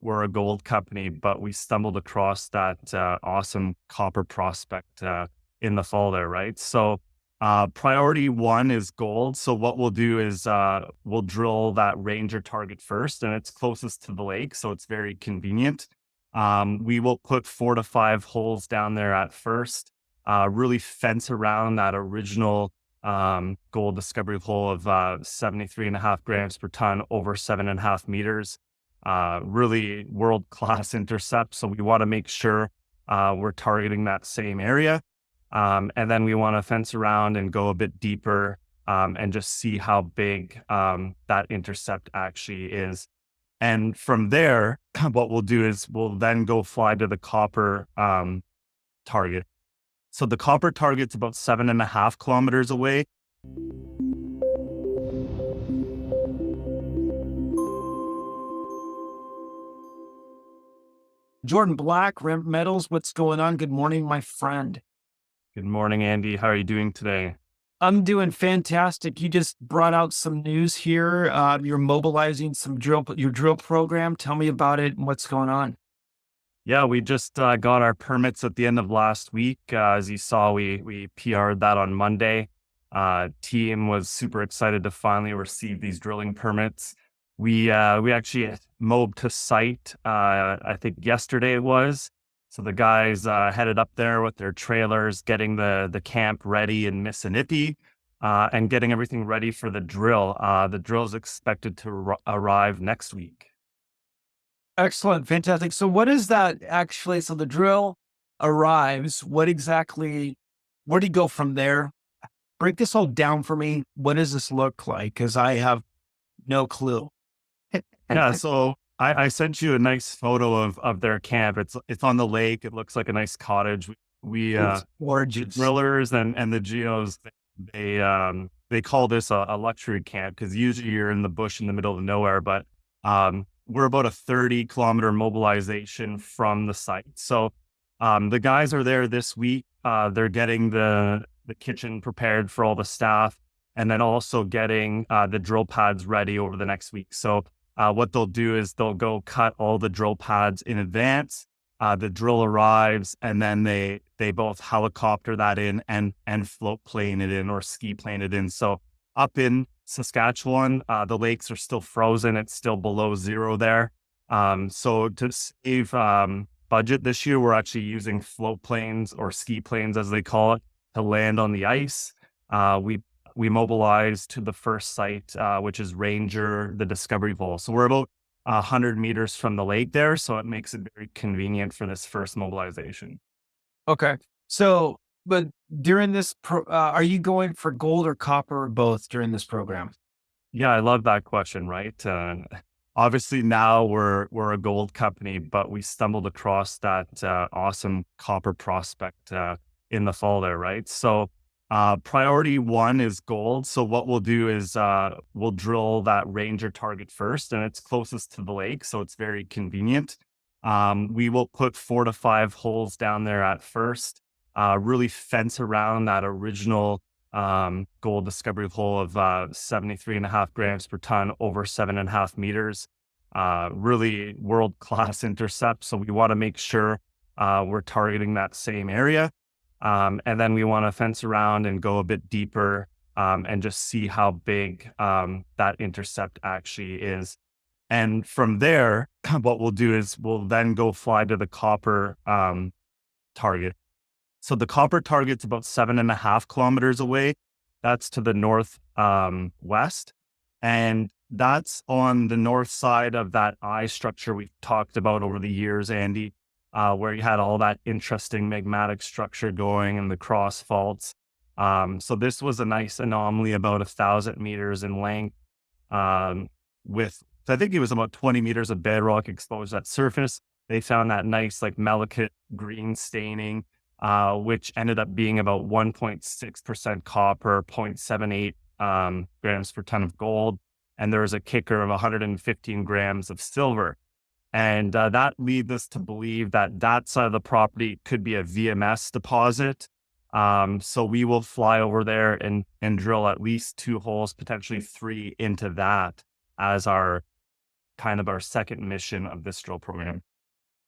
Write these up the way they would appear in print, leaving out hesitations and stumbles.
we're a gold company, but we stumbled across that awesome copper prospect in the fall there, right? So priority one is gold. So what we'll do is we'll drill that Ranger target first, and it's closest to the lake, so it's very convenient. We will put 4 to 5 holes down there at first, really fence around that original gold discovery hole of 73.5 grams per ton over 7.5 meters. Really world class intercept. So we want to make sure we're targeting that same area. And then we want to fence around and go a bit deeper and just see how big that intercept actually is. And from there, what we'll do is we'll then go fly to the copper target. So the copper target's about 7.5 kilometers away. Jordan Black, Rim Metals, what's going on? Good morning, my friend. Good morning, Andy. How are you doing today? I'm doing fantastic. You just brought out some news here. You're mobilizing your drill program. Tell me about it and what's going on. Yeah, we just got our permits at the end of last week. As you saw, we PR'd that on Monday. Team was super excited to finally receive these drilling permits. We actually mowed to site. I think yesterday it was. So the guys headed up there with their trailers, getting the camp ready in Mississippi, and getting everything ready for the drill. The drill is expected to arrive next week. Excellent. Fantastic. So what is that actually? So the drill arrives. Where do you go from there? Break this all down for me. What does this look like? Because I have no clue. Yeah, so I sent you a nice photo of their camp. It's on the lake. It looks like a nice cottage. We It's the gorgeous. drillers and the geos, they call this a luxury camp because usually you're in the bush in the middle of nowhere, but we're about a 30-kilometer mobilization from the site. So the guys are there this week. They're getting the kitchen prepared for all the staff, and then also getting the drill pads ready over the next week. So what they'll do is they'll go cut all the drill pads in advance. The drill arrives, and then they both helicopter that in and float plane it in or ski plane it in. So up in Saskatchewan, the lakes are still frozen. It's still below zero there. So to save budget this year, we're actually using float planes or ski planes, as they call it, to land on the ice. We mobilized to the first site, which is Ranger, the discovery hole. So we're about 100 meters from the lake there. So it makes it very convenient for this first mobilization. Okay. So, but during this, are you going for gold or copper or both during this program? Yeah, I love that question, right? Obviously now we're a gold company, but we stumbled across that awesome copper prospect in the fall there, right? So priority one is gold. So what we'll do is we'll drill that Ranger target first, and it's closest to the lake, so it's very convenient. We will put 4 to 5 holes down there at first, really fence around that original gold discovery hole of 73.5 grams per ton over 7.5 meters. Really world class intercept. So we want to make sure we're targeting that same area. And then we want to fence around and go a bit deeper and just see how big that intercept actually is. And from there, what we'll do is we'll then go fly to the copper target. So the copper target's about 7.5 kilometers away. That's to the north west. And that's on the north side of that eye structure we've talked about over the years, Andy, where you had all that interesting magmatic structure going and the cross faults. So this was a nice anomaly about 1,000 meters in length, with, I think it was about 20 meters of bedrock exposed at surface. They found that nice like malachite green staining, which ended up being about 1.6% copper, 0.78 grams per ton of gold. And there was a kicker of 115 grams of silver. And that leads us to believe that that side of the property could be a VMS deposit. So we will fly over there and drill at least 2 holes, potentially 3 into that as our kind of our second mission of this drill program.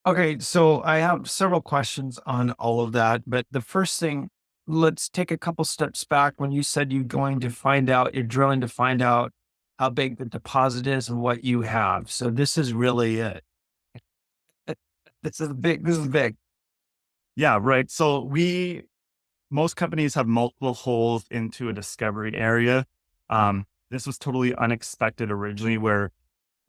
Okay, so I have several questions on all of that, but the first thing, let's take a couple steps back. When you said you're drilling to find out how big the deposit is and what you have. So this is really it. This is big. Yeah, right. So most companies have multiple holes into a discovery area. This was totally unexpected originally, where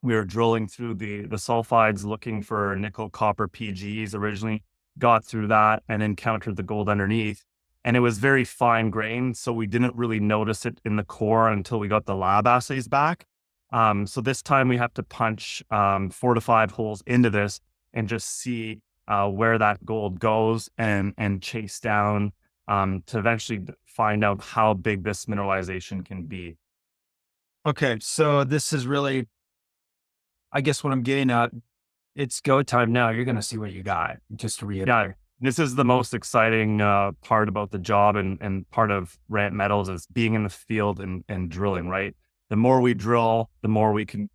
we were drilling through the sulfides looking for nickel copper PGs originally, got through that and encountered the gold underneath. And it was very fine grained, so we didn't really notice it in the core until we got the lab assays back. So this time we have to punch 4 to 5 holes into this and just see where that gold goes, and chase down to eventually find out how big this mineralization can be. Okay, so this is really, I guess what I'm getting at, it's go time now. You're going to see what you got, just to Yeah, reiterate. this is the most exciting part about the job, and part of Rant Metals is being in the field and drilling, right? The more we drill, the more we can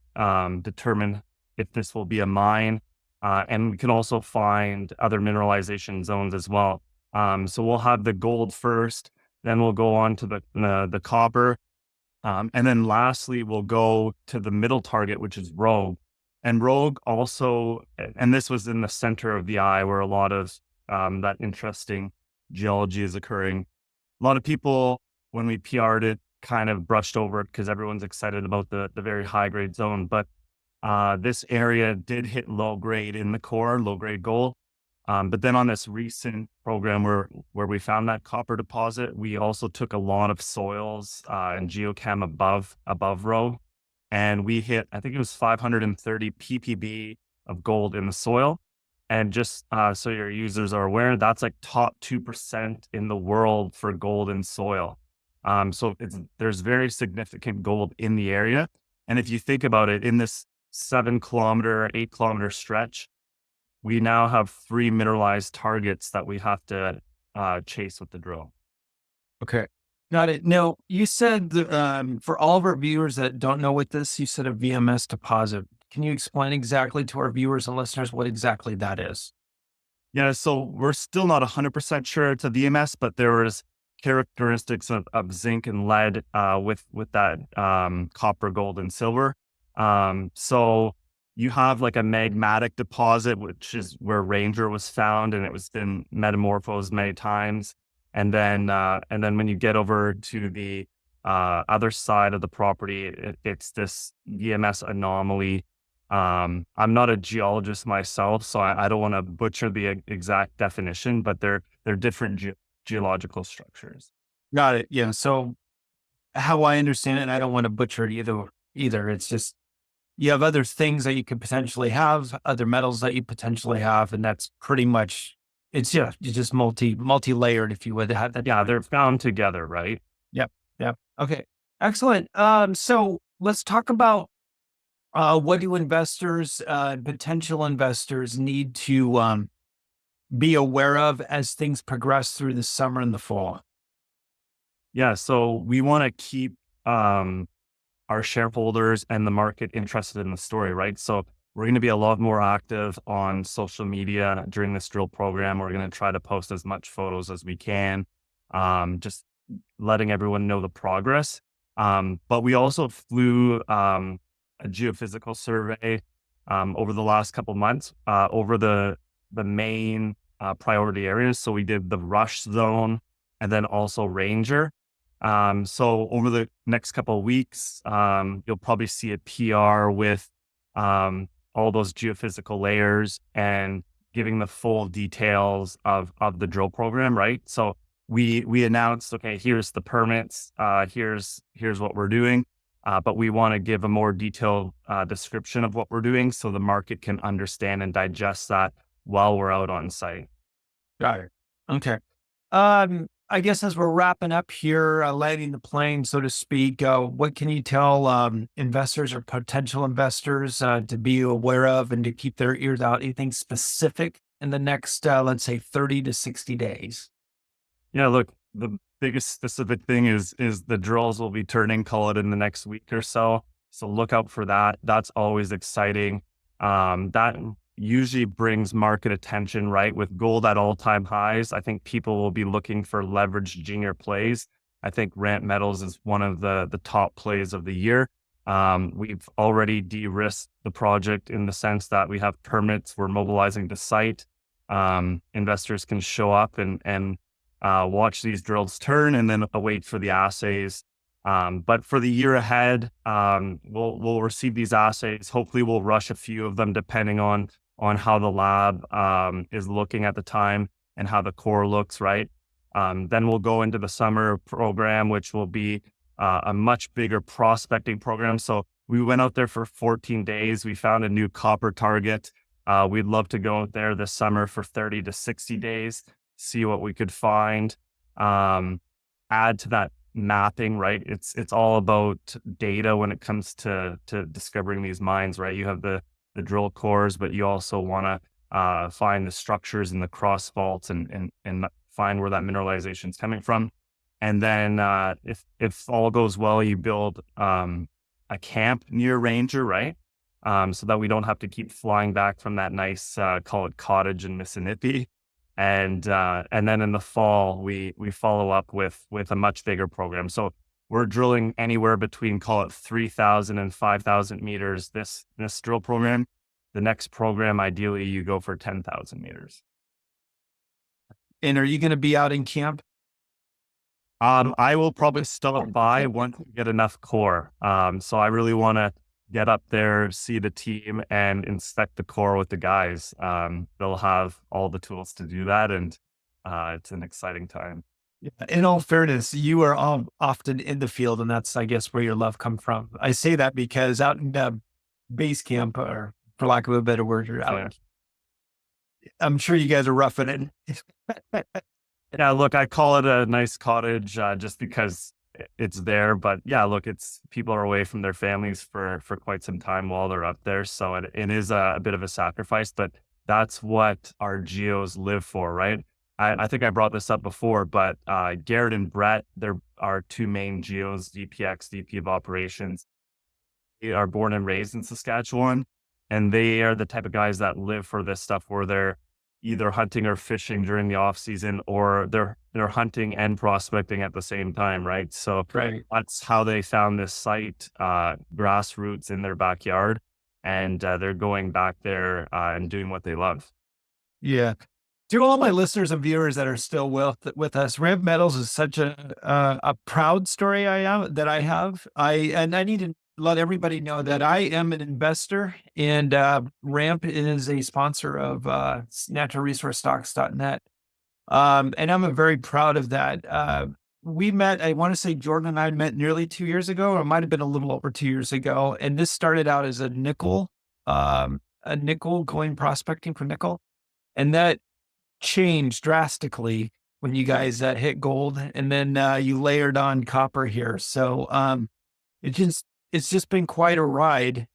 determine if this will be a mine. And we can also find other mineralization zones as well. So we'll have the gold first, then we'll go on to the copper. And then lastly, we'll go to the middle target, which is Rogue. And Rogue also, and this was in the center of the eye where a lot of that interesting geology is occurring. A lot of people, when we PR'd it, kind of brushed over it because everyone's excited about the very high grade zone. But this area did hit low grade in the core, low grade gold. But then on this recent program where we found that copper deposit, we also took a lot of soils and geochem above Rogue, and we hit, I think it was 530 ppb of gold in the soil. And just so your users are aware, that's like top 2% in the world for gold in soil. So there's very significant gold in the area. And if you think about it, in this 7 kilometer, 8 kilometer stretch, we now have 3 mineralized targets that we have to chase with the drill. Okay. Got it. Now, you said for all of our viewers that don't know what this, you said a VMS deposit. Can you explain exactly to our viewers and listeners what exactly that is? Yeah, so we're still not 100% sure it's a VMS, but there was characteristics of zinc and lead with that copper, gold, and silver. So you have like a magmatic deposit, which is where Ranger was found, and it was been metamorphosed many times. And then when you get over to the other side of the property, it's this VMS anomaly. I'm not a geologist myself, so I don't want to butcher the exact definition, but they're different geological structures. Got it. Yeah. So how I understand it, and I don't want to butcher it either. It's just you have other things that you could potentially have, other metals that you potentially have, and that's pretty much it's just multi-layered, if you would have that. Yeah, they're found together, right? Yep. Yep. Okay. Excellent. So let's talk about what do investors, potential investors need to be aware of as things progress through the summer and the fall? Yeah, so we want to keep our shareholders and the market interested in the story, right? So we're going to be a lot more active on social media during this drill program. We're going to try to post as much photos as we can, just letting everyone know the progress. But we also flew a geophysical survey over the last couple months over the main priority areas. So we did the Rush Zone and then also Ranger. So over the next couple of weeks, you'll probably see a PR with all those geophysical layers and giving the full details of the drill program, right? So we announced, okay, here's the permits, here's what we're doing, but we want to give a more detailed description of what we're doing so the market can understand and digest that while we're out on site. Got it. Okay. I guess as we're wrapping up here, landing the plane, so to speak, what can you tell investors or potential investors to be aware of and to keep their ears out? Anything specific in the next, let's say, 30 to 60 days? Yeah, look, the biggest specific thing is the drills will be turning, call it in the next week or so. So look out for that. That's always exciting. That usually brings market attention, right? With gold at all-time highs, I think people will be looking for leveraged junior plays. I think Ramp Metals is one of the top plays of the year. We've already de-risked the project in the sense that we have permits. We're mobilizing the site. Investors can show up and watch these drills turn and then wait for the assays. But for the year ahead, we'll receive these assays. Hopefully, we'll rush a few of them depending on how the lab is looking at the time and how the core looks. Right. Then we'll go into the summer program, which will be a much bigger prospecting program. So we went out there for 14 days. We found a new copper target. We'd love to go out there this summer for 30 to 60 days, see what we could find. Add to that mapping, right? It's all about data when it comes to discovering these mines, right? You have the drill cores, but you also want to find the structures and the cross faults and find where that mineralization is coming from. And then if all goes well, you build a camp near Ranger, right? So that we don't have to keep flying back from that nice call it cottage in Mississippi. And then in the fall, we follow up with a much bigger program. So we're drilling anywhere between, call it 3,000 and 5,000 meters this drill program. The next program, ideally, you go for 10,000 meters. And are you going to be out in camp? I will probably stop by once we get enough core. So I really want to get up there, see the team, and inspect the core with the guys. They'll have all the tools to do that, and it's an exciting time. In all fairness, you are often in the field, and that's, I guess, where your love comes from. I say that because out in base camp, or for lack of a better word, you're out. I'm sure you guys are roughing it. Yeah, look, I call it a nice cottage just because it's there. But yeah, look, it's people are away from their families for quite some time while they're up there. So it is a bit of a sacrifice, but that's what our geos live for, right? I think I brought this up before, but Garrett and Brett, they're our two main geos, DPX, VP of Operations. They are born and raised in Saskatchewan, and they are the type of guys that live for this stuff where they're either hunting or fishing during the off season, or they're hunting and prospecting at the same time, right? So Right. that's how they found this site, grassroots in their backyard, and they're going back there and doing what they love. Yeah. To all my listeners and viewers that are still with us, Ramp Metals is such a proud story I have. I need to let everybody know that I am an investor, and Ramp is a sponsor of naturalresourcestocks.net. And I'm very proud of that. We met, I want to say Jordan and I met nearly 2 years ago, or it might have been a little over 2 years ago. And this started out as a nickel going prospecting for nickel. And that changed drastically when you guys hit gold, and then you layered on copper here. So it's just been quite a ride,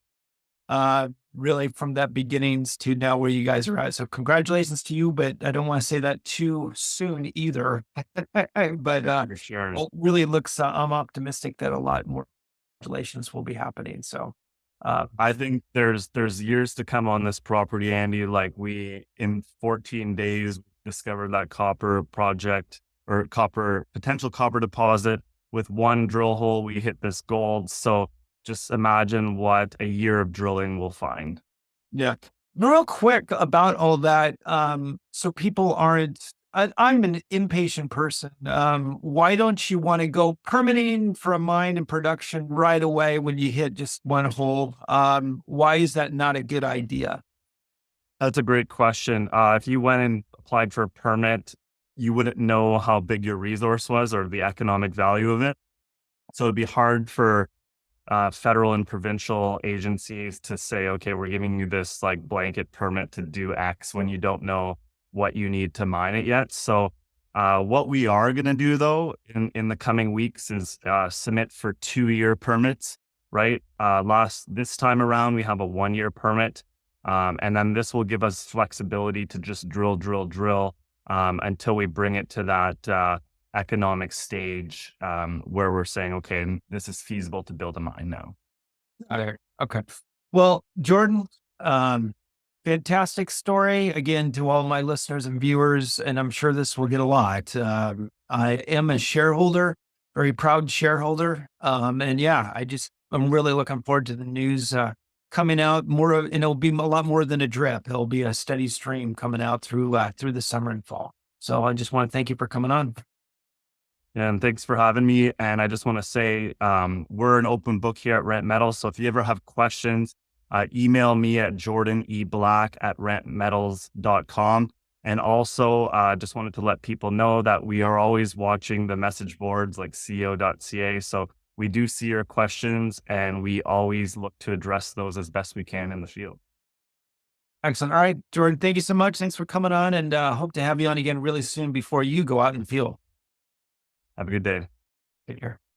really, from that beginnings to now where you guys are at. So congratulations to you, but I don't want to say that too soon either. But For sure. really looks, I'm optimistic that a lot more congratulations will be happening. So I think there's years to come on this property, Andy. Like we in 14 days discovered that copper project or potential copper deposit. With one drill hole, we hit this gold. So just imagine what a year of drilling will find. yeah. Real quick about all that. So people aren't, I'm an impatient person. Why don't you want to go permitting for a mine and production right away when you hit just one hole? Why is that not a good idea? That's a great question. If you went and applied for a permit, you wouldn't know how big your resource was or the economic value of it. So it'd be hard for federal and provincial agencies to say, okay, we're giving you this like blanket permit to do X when you don't know what you need to mine it yet. So what we are going to do though in the coming weeks is submit for 2-year permits, right? This time around, we have a 1-year permit. And then this will give us flexibility to just drill until we bring it to that economic stage where we're saying, okay, this is feasible to build a mine now. Okay. Well, Jordan, um, fantastic story again to all my listeners and viewers, and I'm sure this will get a lot. I am a shareholder, very proud shareholder, and yeah, I'm really looking forward to the news coming out. And it'll be a lot more than a drip. It'll be a steady stream coming out through the summer and fall. So I just want to thank you for coming on. And thanks for having me. And I just want to say, we're an open book here at Rent Metals. So if you ever have questions, email me at jordaneblack@rentmetals.com. And also, just wanted to let people know that we are always watching the message boards like co.ca. So we do see your questions and we always look to address those as best we can in the field. Excellent. All right, Jordan, thank you so much. Thanks for coming on, and hope to have you on again really soon before you go out and field. Have a good day. Take care.